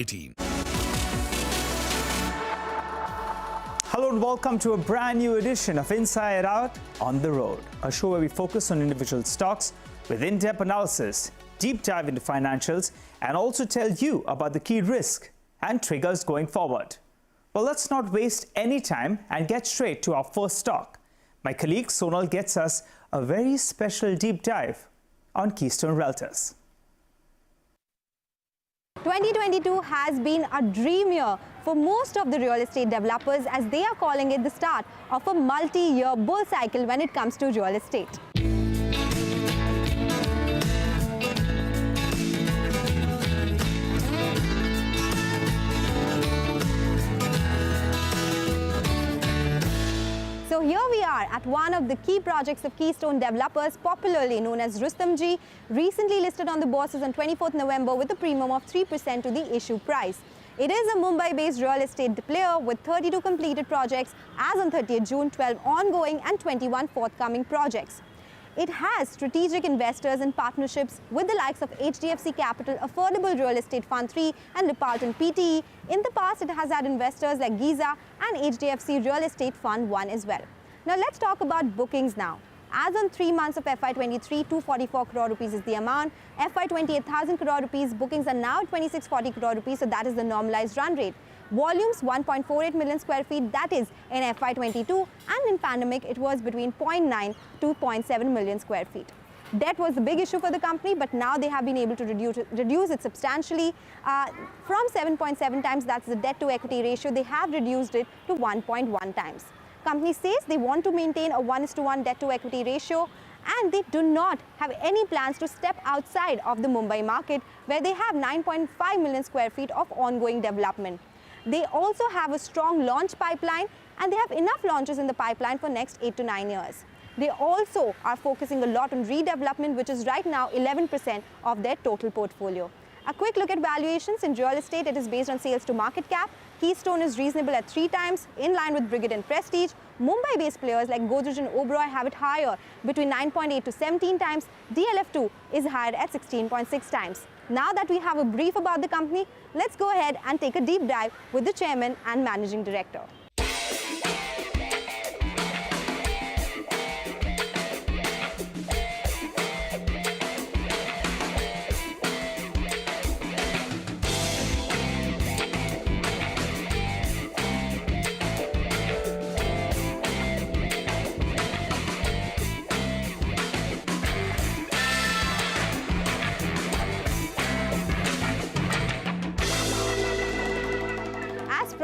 18. Hello and welcome to a brand new edition of Inside Out on the Road, a show where we focus on individual stocks with in-depth analysis, deep dive into financials, and also tell you about the key risks and triggers going forward. Well, let's not waste any time and get straight to our first stock. My colleague Sonal gets us a very special deep dive on Keystone Realtors. 2022 has been a dream year for most of the real estate developers, as they are calling it the start of a multi-year bull cycle when it comes to real estate. So here we are at one of the key projects of Keystone Developers, popularly known as Rustomjee, recently listed on the bourses on 24th November with a premium of 3% to the issue price. It is a Mumbai-based real estate player with 32 completed projects as on 30th June, 12 ongoing and 21 forthcoming projects. It has strategic investors and partnerships with the likes of HDFC Capital, Affordable Real Estate Fund 3 and Lipalton PTE. In the past, it has had investors like Giza and HDFC Real Estate Fund 1 as well. Now let's talk about bookings now. As on 3 months of FY23, 244 crore rupees is the amount. FY28, 1,000 crore rupees. Bookings are now 2640 crore rupees, so that is the normalized run rate. Volumes 1.48 million square feet, that is in FY22, and in pandemic it was between 0.9 to 0.7 million square feet. Debt was the big issue for the company, but now they have been able to reduce it substantially. From 7.7 times, that's the debt to equity ratio, they have reduced it to 1.1 times. Company says they want to maintain a 1:1 debt to equity ratio, and they do not have any plans to step outside of the Mumbai market, where they have 9.5 million square feet of ongoing development. They also have a strong launch pipeline, and they have enough launches in the pipeline for next 8 to 9 years. They also are focusing a lot on redevelopment, which is right now 11% of their total portfolio. A quick look at valuations. In real estate, it is based on sales to market cap. Keystone is reasonable at 3 times, in line with Brigade and Prestige. Mumbai-based players like Godrej and Oberoi have it higher, between 9.8 to 17 times. DLF2 is higher at 16.6 times. Now that we have a brief about the company, let's go ahead and take a deep dive with the chairman and managing director.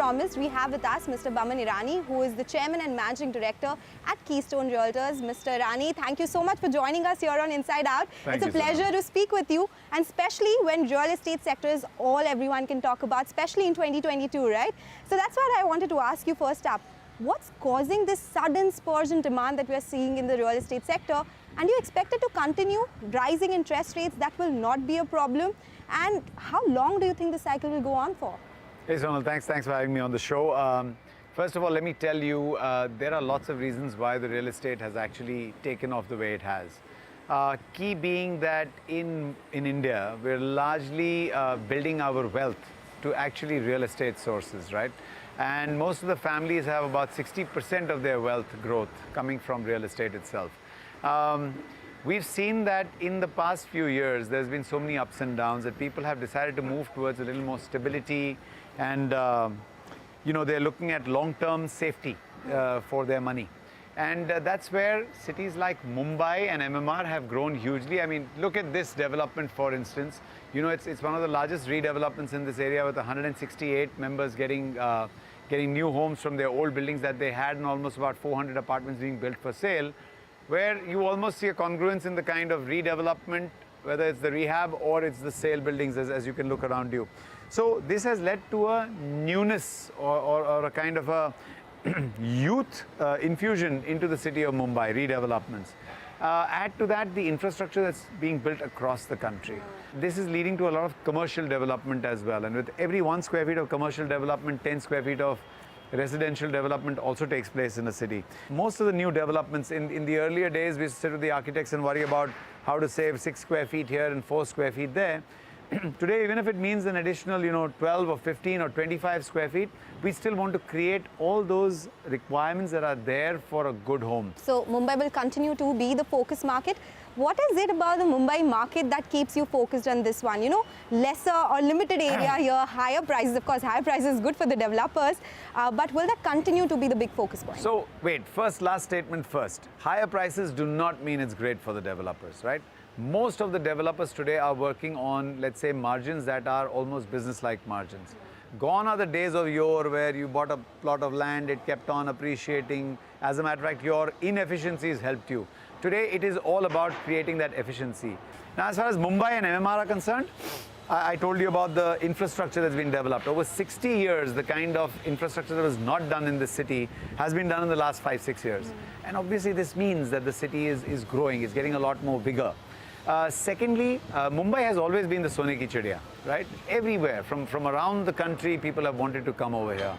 Promised, we have with us Mr. Boman Irani, who is the chairman and managing director at Keystone Realtors. Mr. Irani, thank you so much for joining us here on Inside Out. It's a pleasure to speak with you, and especially when real estate sector is all everyone can talk about, especially in 2022, right? So that's what I wanted to ask you first up. What's causing this sudden spurge in demand that we're seeing in the real estate sector? And you expect it to continue rising interest rates? That will not be a problem. And how long do you think the cycle will go on for? Hey Sonal, thanks for having me on the show. First of all, let me tell you, there are lots of reasons why the real estate has actually taken off the way it has. Key being that in India, we're largely building our wealth to actually real estate sources, right? And most of the families have about 60% of their wealth growth coming from real estate itself. We've seen that in the past few years, there's been so many ups and downs that people have decided to move towards a little more stability, and they're looking at long-term safety for their money. And that's where cities like Mumbai and MMR have grown hugely. I mean, look at this development, for instance. It's one of the largest redevelopments in this area, with 168 members getting new homes from their old buildings that they had, and almost about 400 apartments being built for sale, where you almost see a congruence in the kind of redevelopment, whether it's the rehab or it's the sale buildings, as you can look around you. So this has led to a newness or a kind of a youth infusion into the city of Mumbai, redevelopments. Add to that the infrastructure that's being built across the country. This is leading to a lot of commercial development as well. And with every 1 square feet of commercial development, 10 square feet of residential development also takes place in the city. Most of the new developments, in the earlier days, we used to sit with the architects and worry about how to save 6 square feet here and 4 square feet there. today, even if it means an additional, 12 or 15 or 25 square feet, we still want to create all those requirements that are there for a good home. So Mumbai will continue to be the focus market. What is it about the Mumbai market that keeps you focused on this one? Lesser or limited area here, higher prices. Of course, higher prices is good for the developers, but will that continue to be the big focus point? So wait, last statement first. Higher prices do not mean it's great for the developers, right? Most of the developers today are working on, let's say, margins that are almost business-like margins. Gone are the days of yore where you bought a plot of land, it kept on appreciating. As a matter of fact, your inefficiencies helped you. Today, it is all about creating that efficiency. Now, as far as Mumbai and MMR are concerned, I told you about the infrastructure that's been developed. Over 60 years, the kind of infrastructure that was not done in this city has been done in the last 5-6 years. And obviously, this means that the city is growing, it's getting a lot more bigger. Secondly, Mumbai has always been the Sone ki Chidiya, right? Everywhere, from around the country, people have wanted to come over here.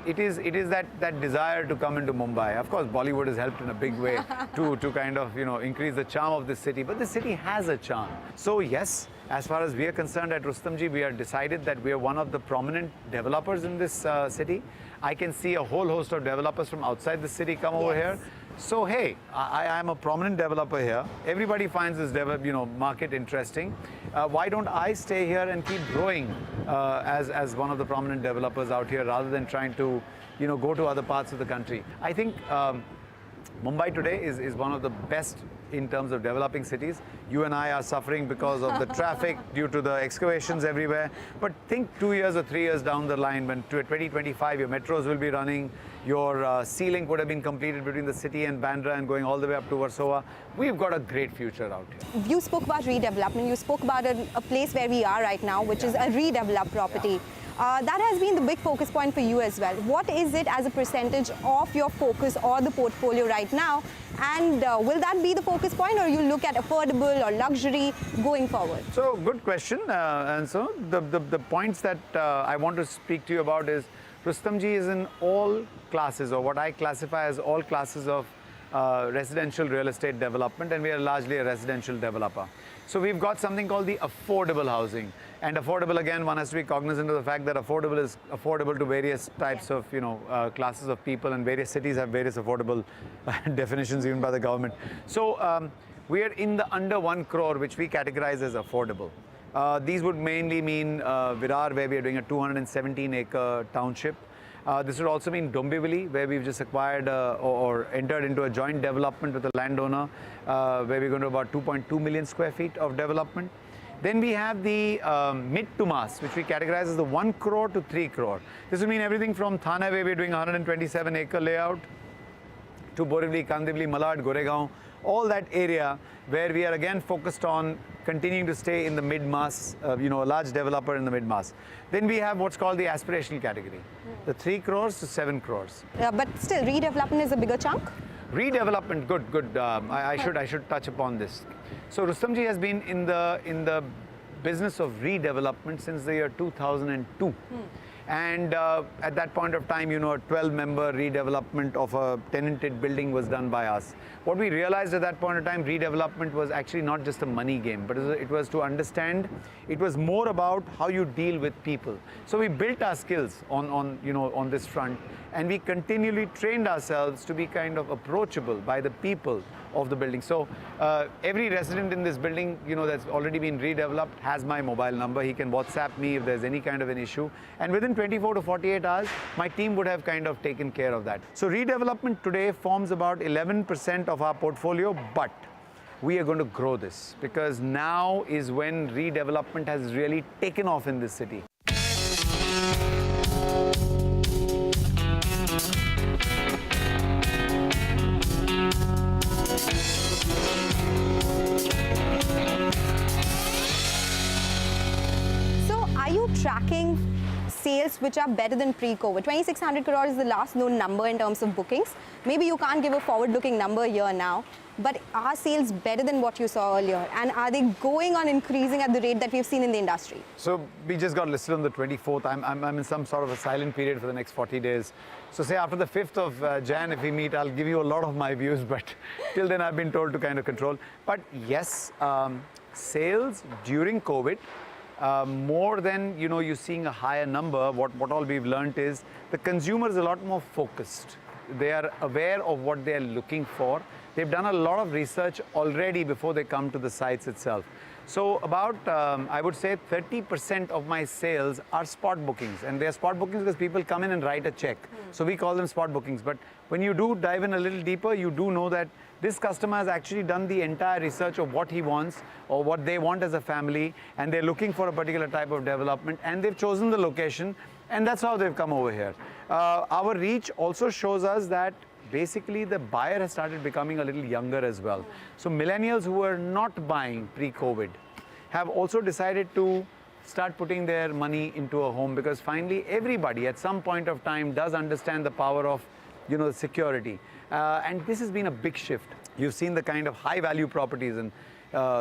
It is that desire to come into Mumbai. Of course, Bollywood has helped in a big way to kind of, increase the charm of this city. But the city has a charm. So yes, as far as we are concerned at Rustomjee, we are decided that we are one of the prominent developers in this city. I can see a whole host of developers from outside the city come over here. So hey, I am a prominent developer here. Everybody finds this market interesting. Why don't I stay here and keep growing as one of the prominent developers out here, rather than trying to go to other parts of the country? I think Mumbai today is one of the best in terms of developing cities. You and I are suffering because of the traffic due to the excavations everywhere. But think 2 years or 3 years down the line, when 2025 your metros will be running, your sea-link would have been completed between the city and Bandra and going all the way up to Warsaw. We've got a great future out here. You spoke about redevelopment. You spoke about a place where we are right now, which is a redeveloped property. That has been the big focus point for you as well. What is it as a percentage of your focus or the portfolio right now? And will that be the focus point, or you look at affordable or luxury going forward? So good question. And so the points that I want to speak to you about is Rustomjee is in all classes, or what I classify as all classes of residential real estate development, and we are largely a residential developer. So we've got something called the affordable housing. And affordable, again, one has to be cognizant of the fact that affordable is affordable to various types of, classes of people, and various cities have various affordable definitions even by the government. So we are in the under 1 crore, which we categorize as affordable. These would mainly mean Virar, where we are doing a 217-acre township. This would also mean Dombivli, where we've just acquired or entered into a joint development with a landowner, where we're going to about 2.2 million square feet of development. Then we have the mid to mass, which we categorize as the 1 crore to 3 crore. This would mean everything from Thane, where we're doing a 127-acre layout, to Borivali, Kandivali, Malad, Goregaon, all that area where we are again focused on continuing to stay in the mid-mass, a large developer in the mid-mass. Then we have what's called the aspirational category, the 3 crores to 7 crores. But still, redevelopment is a bigger chunk? Redevelopment, good. I should touch upon this. So Rustomjee has been in the business of redevelopment since the year 2002. And at that point of time, a 12-member redevelopment of a tenanted building was done by us. What we realized at that point of time, redevelopment was actually not just a money game, but it was to understand, it was more about how you deal with people. So we built our skills on this front, and we continually trained ourselves to be kind of approachable by the people of the building. So every resident in this building, that's already been redeveloped has my mobile number. He can WhatsApp me if there's any kind of an issue. And within 24 to 48 hours, my team would have kind of taken care of that. So redevelopment today forms about 11% of our portfolio, but we are going to grow this, because now is when redevelopment has really taken off in this city. Tracking sales which are better than pre-COVID. 2,600 crore is the last known number in terms of bookings. Maybe you can't give a forward-looking number here now, but are sales better than what you saw earlier? And are they going on increasing at the rate that we've seen in the industry? So we just got listed on the 24th. I'm in some sort of a silent period for the next 40 days. So say after the 5th of Jan, if we meet, I'll give you a lot of my views, but till then I've been told to kind of control. But yes, sales during COVID more than you seeing a higher number, what all we've learned is the consumer is a lot more focused. They are aware of what they are looking for. They've done a lot of research already before they come to the sites itself. So about, I would say 30% of my sales are spot bookings, and they're spot bookings because people come in and write a check. So we call them spot bookings. But when you do dive in a little deeper, you do know that this customer has actually done the entire research of what he wants or what they want as a family, and they're looking for a particular type of development, and they've chosen the location, and that's how they've come over here. Our reach also shows us that basically the buyer has started becoming a little younger as well. So millennials who were not buying pre-COVID have also decided to start putting their money into a home, because finally everybody at some point of time does understand the power of security. And this has been a big shift. You've seen the kind of high value properties and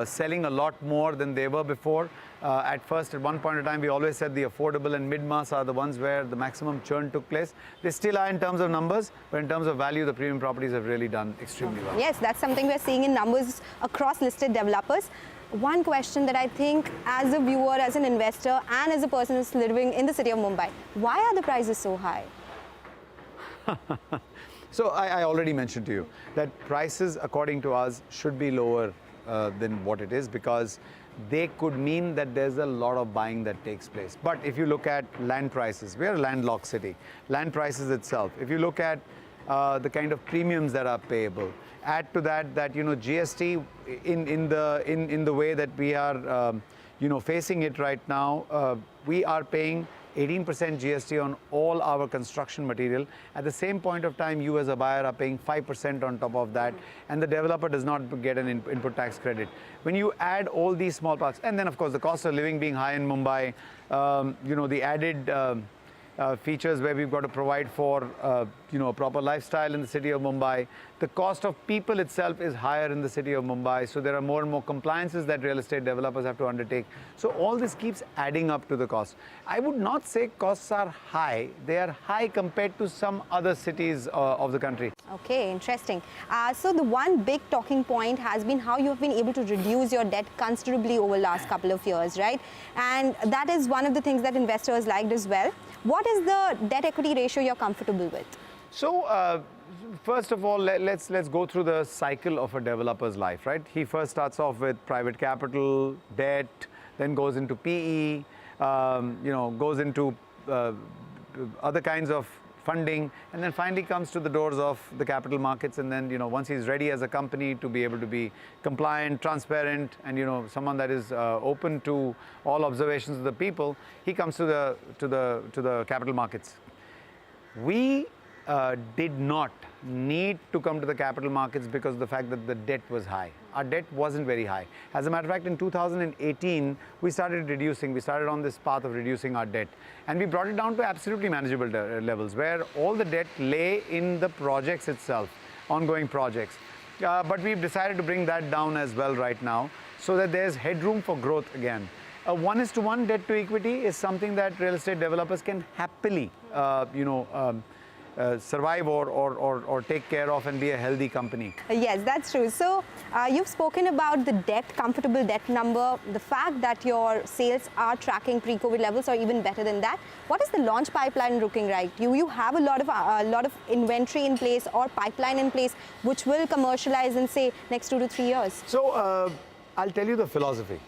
selling a lot more than they were before. At one point in time, we always said the affordable and mid-mass are the ones where the maximum churn took place. They still are in terms of numbers, but in terms of value, the premium properties have really done extremely well. Yes, that's something we're seeing in numbers across listed developers. One question that I think as a viewer, as an investor, and as a person who's living in the city of Mumbai, why are the prices so high? So I already mentioned to you that prices, according to us, should be lower than what it is, because they could mean that there's a lot of buying that takes place. But if you look at land prices, we're a landlocked city. Land prices itself, if you look at the kind of premiums that are payable, add to that GST in the way that we are facing it right now, we are paying 18% GST on all our construction material. At the same point of time, you as a buyer are paying 5% on top of that, and the developer does not get an input tax credit. When you add all these small parts, and then of course the cost of living being high in Mumbai, the added features where we've got to provide for a proper lifestyle in the city of Mumbai. The cost of people itself is higher in the city of Mumbai, so there are more and more compliances that real estate developers have to undertake. So all this keeps adding up to the cost. I would not say costs are high. They are high compared to some other cities of the country. Okay, interesting. So the one big talking point has been how you have been able to reduce your debt considerably over the last couple of years, right? And that is one of the things that investors liked as well. What is the debt equity ratio you're comfortable with? So first of all, let's go through the cycle of a developer's life, right? He first starts off with private capital, debt, then goes into PE, goes into other kinds of funding, and then finally comes to the doors of the capital markets. And then once he's ready as a company to be able to be compliant, transparent, and someone that is open to all observations of the people, he comes to the capital markets. We did not need to come to the capital markets because of the fact that the debt was high. Our debt wasn't very high. As a matter of fact, in 2018, we started on this path of reducing our debt. And we brought it down to absolutely manageable levels, where all the debt lay in the projects itself, ongoing projects. But we've decided to bring that down as well right now, so that there's headroom for growth again. A 1:1 debt to equity is something that real estate developers can happily, survive or take care of and be a healthy company. Yes, that's true. So you've spoken about the debt, comfortable debt number, the fact that your sales are tracking pre-COVID levels or even better than that. What is the launch pipeline looking like? You have a lot of inventory in place or pipeline in place which will commercialize in, say, next 2 to 3 years. So I'll tell you the philosophy.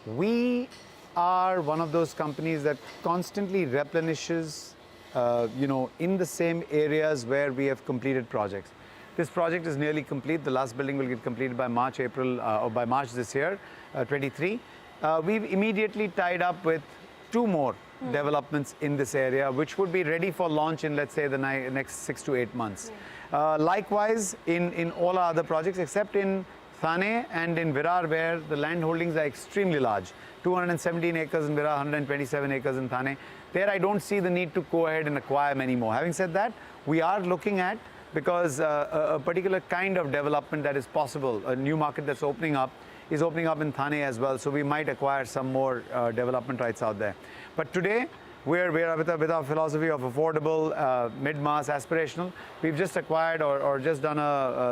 We are one of those companies that constantly replenishes in the same areas where we have completed projects. This project is nearly complete. The last building will get completed by March this year, 23. We've immediately tied up with 2 more developments in this area, which would be ready for launch in, let's say, the next 6 to 8 months. Likewise, in all our other projects, except in Thane and in Virar, where the land holdings are extremely large, 217 acres in Virar, 127 acres in Thane. There I don't see the need to go ahead and acquire many more. Having said that, we are looking at, because a particular kind of development that is possible, a new market that's opening up, is opening up in Thane as well. So we might acquire some more development rights out there. But today, we're with our philosophy of affordable, mid-mass, aspirational. We've just acquired or just done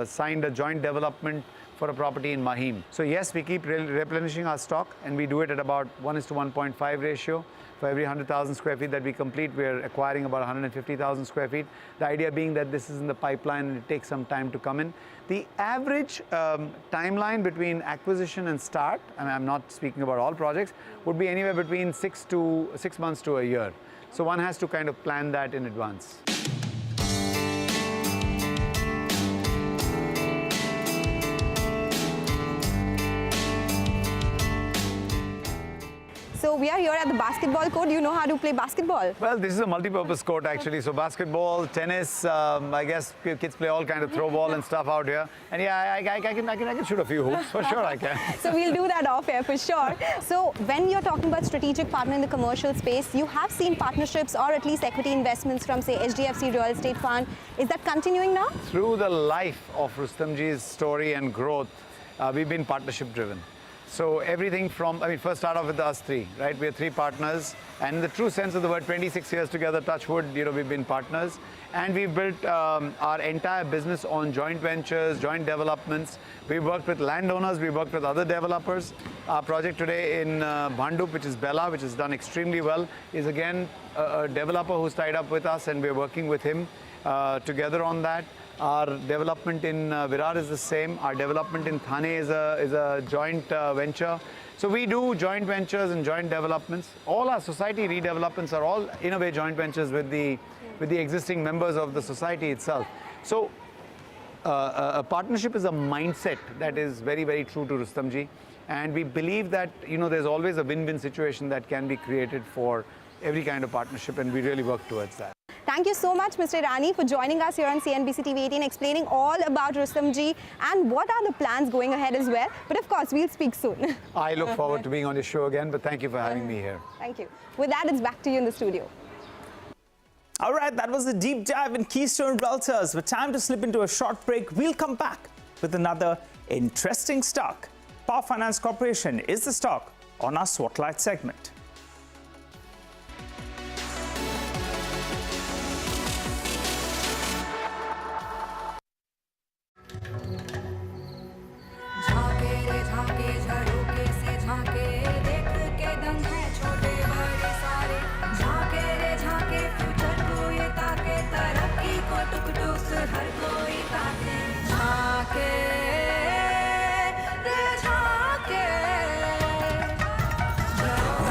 signed a joint development for a property in Mahim. So yes, we keep replenishing our stock, and we do it at about 1:1.5 ratio. For every 100,000 square feet that we complete, we're acquiring about 150,000 square feet. The idea being that this is in the pipeline and it takes some time to come in. The average timeline between acquisition and start, and I'm not speaking about all projects, would be anywhere between 6 months to a year. So one has to kind of plan that in advance. So we are here at the basketball court. Do you know how to play basketball? Well, this is a multi-purpose court actually. So basketball, tennis, I guess kids play all kind of throw ball and stuff out here. And yeah, I can shoot a few hoops, for sure I can. So we'll do that off air for sure. So when you're talking about strategic partner in the commercial space, you have seen partnerships or at least equity investments from say HDFC Real Estate Fund. Is that continuing now? Through the life of Rustomjee's story and growth, we've been partnership driven. So everything from, first start off with us three, right? We're three partners, and in the true sense of the word, 26 years together, touch wood, we've been partners. And we've built our entire business on joint ventures, joint developments. We've worked with landowners, we've worked with other developers. Our project today in Bhandup, which is Bella, which has done extremely well, is again a developer who's tied up with us, and we're working with him together on that. Our development in Virar is the same. Our development in Thane is a joint venture. So we do joint ventures and joint developments. All our society redevelopments are all in a way joint ventures with the existing members of the society itself. So a partnership is a mindset that is very, very true to Rustomjee. And we believe that there's always a win-win situation that can be created for every kind of partnership, and we really work towards that. Thank you so much, Mr. Irani, for joining us here on CNBC-TV18, explaining all about Rustomjee and what are the plans going ahead as well. But of course, we'll speak soon. I look forward to being on your show again, but thank you for having me here. Thank you. With that, it's back to you in the studio. All right, that was a deep dive in Keystone Realtors. With time to slip into a short break, we'll come back with another interesting stock. Power Finance Corporation is the stock on our Spotlight segment.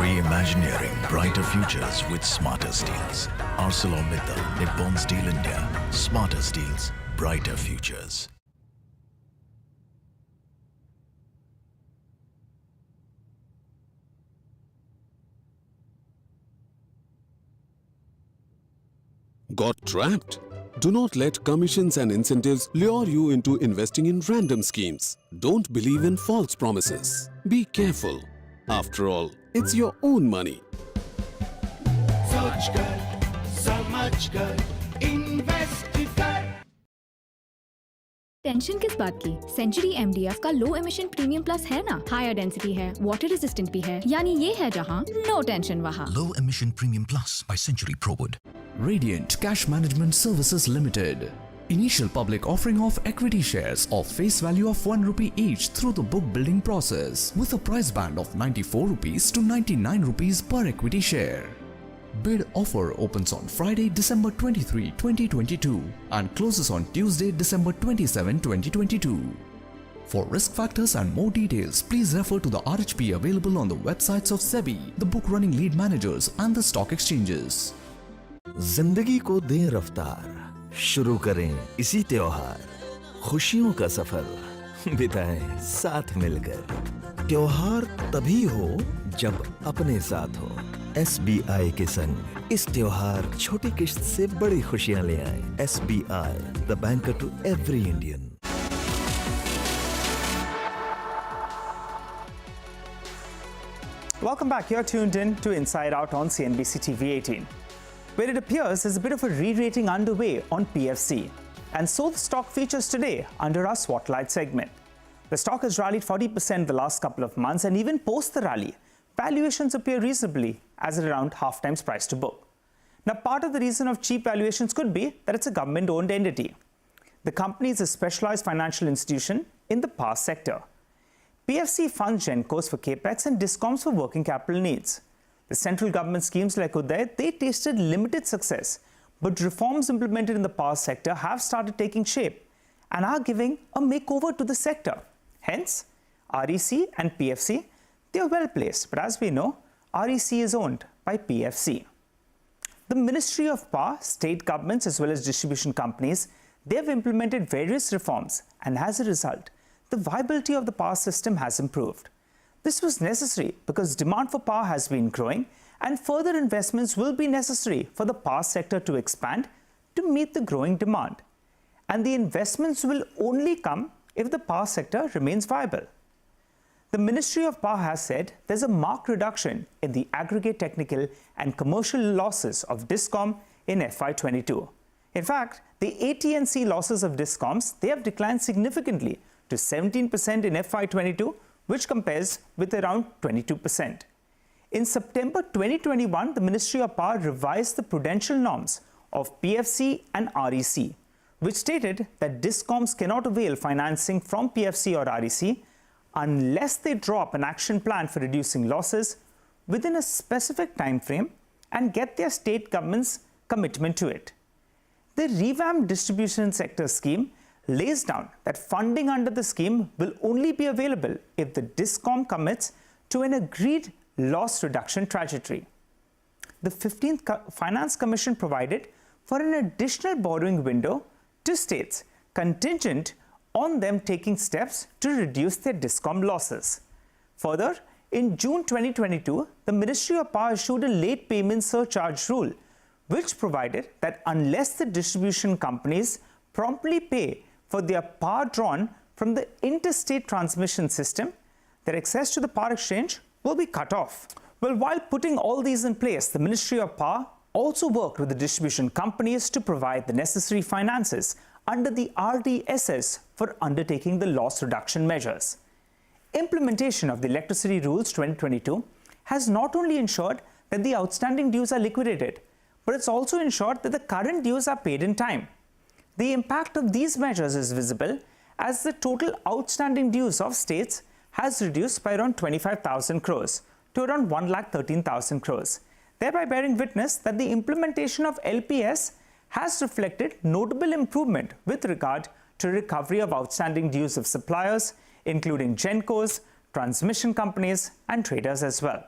Reimagineering brighter futures with smarter steels. ArcelorMittal, Nippon Steel India. Smarter steels, brighter futures. Got trapped? Do not let commissions and incentives lure you into investing in random schemes. Don't believe in false promises. Be careful. After all, it's your own money. सोच कर, समझ कर, invest कर। Tension किस बात की? Century MDF का लो emission premium plus है ना, हायर डेंसिटी है, वाटर रेजिस्टेंट भी है, यानी ये है जहाँ नो टेंशन वहाँ। Low Emission Premium Plus by Century ProWood. Radiant Cash Management Services Limited. Initial public offering of equity shares of face value of 1 rupee each through the book building process with a price band of 94 rupees to 99 rupees per equity share. Bid offer opens on Friday, December 23, 2022 and closes on Tuesday, December 27, 2022. For risk factors and more details, please refer to the RHP available on the websites of SEBI, the book running lead managers and the stock exchanges. जिंदगी को दें रफ्तार, शुरू करें इसी त्योहार, खुशियों का सफर बिताएं साथ मिलकर। त्योहार तभी हो जब अपने साथ हो। SBI के संग इस त्योहार छोटी किश्त से बड़ी खुशियां ले आएं। SBI, the banker to every Indian. Welcome back. You're tuned in to Inside Out on CNBC-TV18. Where it appears there's a bit of a re-rating underway on PFC. And so the stock features today under our Spotlight segment. The stock has rallied 40% the last couple of months, and even post the rally, valuations appear reasonably as at around half times price to book. Now, part of the reason of cheap valuations could be that it's a government-owned entity. The company is a specialized financial institution in the power sector. PFC funds Gencos for capex and discoms for working capital needs. The central government schemes like Uday, they tasted limited success, but reforms implemented in the power sector have started taking shape and are giving a makeover to the sector. Hence, REC and PFC, they are well placed, but as we know, REC is owned by PFC. The Ministry of Power, state governments as well as distribution companies, they have implemented various reforms, and as a result, the viability of the power system has improved. This was necessary because demand for power has been growing and further investments will be necessary for the power sector to expand to meet the growing demand. And the investments will only come if the power sector remains viable. The Ministry of Power has said there's a marked reduction in the aggregate technical and commercial losses of DISCOM in FY22. In fact, the AT&C losses of DISCOMs, they have declined significantly to 17% in FY22, which compares with around 22%. In September 2021, the Ministry of Power revised the prudential norms of PFC and REC, which stated that DISCOMs cannot avail financing from PFC or REC unless they draw up an action plan for reducing losses within a specific time frame and get their state government's commitment to it. The revamped distribution sector scheme lays down that funding under the scheme will only be available if the DISCOM commits to an agreed loss reduction trajectory. The 15th Finance Commission provided for an additional borrowing window to states contingent on them taking steps to reduce their DISCOM losses. Further, in June 2022, the Ministry of Power issued a late payment surcharge rule, which provided that unless the distribution companies promptly pay for their power drawn from the interstate transmission system, their access to the power exchange will be cut off. Well, while putting all these in place, the Ministry of Power also worked with the distribution companies to provide the necessary finances under the RDSS for undertaking the loss reduction measures. Implementation of the Electricity Rules 2022 has not only ensured that the outstanding dues are liquidated, but it's also ensured that the current dues are paid in time. The impact of these measures is visible as the total outstanding dues of states has reduced by around 25,000 crores to around 1,13,000 crores, thereby bearing witness that the implementation of LPS has reflected notable improvement with regard to recovery of outstanding dues of suppliers, including Gencos, transmission companies, and traders as well.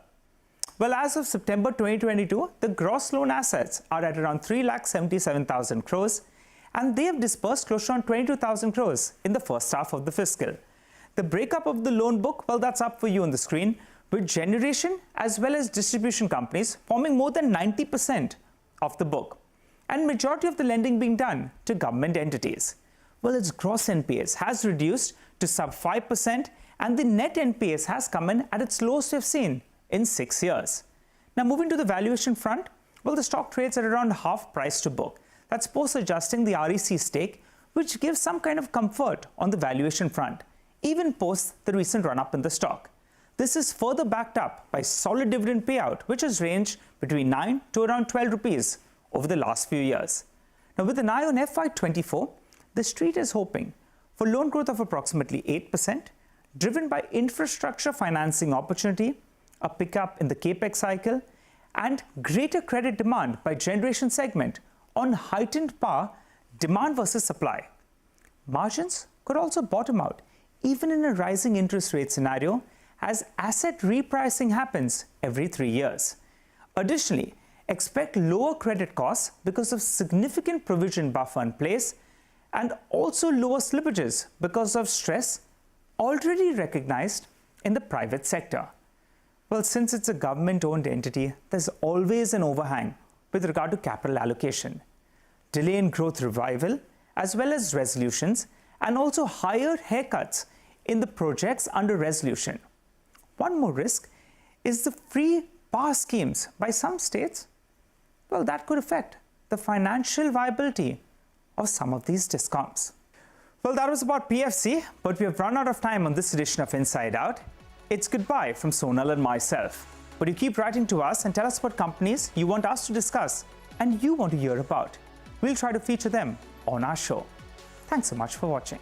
Well, as of September 2022, the gross loan assets are at around 3,77,000 crores, and they have disbursed close to around 22,000 crores in the first half of the fiscal. The breakup of the loan book, well, that's up for you on the screen, with generation as well as distribution companies forming more than 90% of the book, and majority of the lending being done to government entities. Well, its gross NPAs has reduced to sub 5%, and the net NPAs has come in at its lowest we've seen in 6 years. Now, moving to the valuation front, well, the stock trades at around half price to book. That's post adjusting the REC stake, which gives some kind of comfort on the valuation front, even post the recent run-up in the stock. This is further backed up by solid dividend payout, which has ranged between 9 to around 12 rupees over the last few years. Now, with an eye on FY24, the street is hoping for loan growth of approximately 8%, driven by infrastructure financing opportunity, a pickup in the capex cycle, and greater credit demand by generation segment on heightened power demand versus supply. Margins could also bottom out even in a rising interest rate scenario as asset repricing happens every 3 years. Additionally, expect lower credit costs because of significant provision buffer in place, and also lower slippages because of stress already recognized in the private sector. Well, since it's a government-owned entity, there's always an overhang with regard to capital allocation, delay in growth revival, as well as resolutions, and also higher haircuts in the projects under resolution. One more risk is the free power schemes by some states. Well, that could affect the financial viability of some of these DISCOMs. Well, that was about PFC, but we have run out of time on this edition of Inside Out. It's goodbye from Sonal and myself. But you keep writing to us and tell us what companies you want us to discuss and you want to hear about. We'll try to feature them on our show. Thanks so much for watching.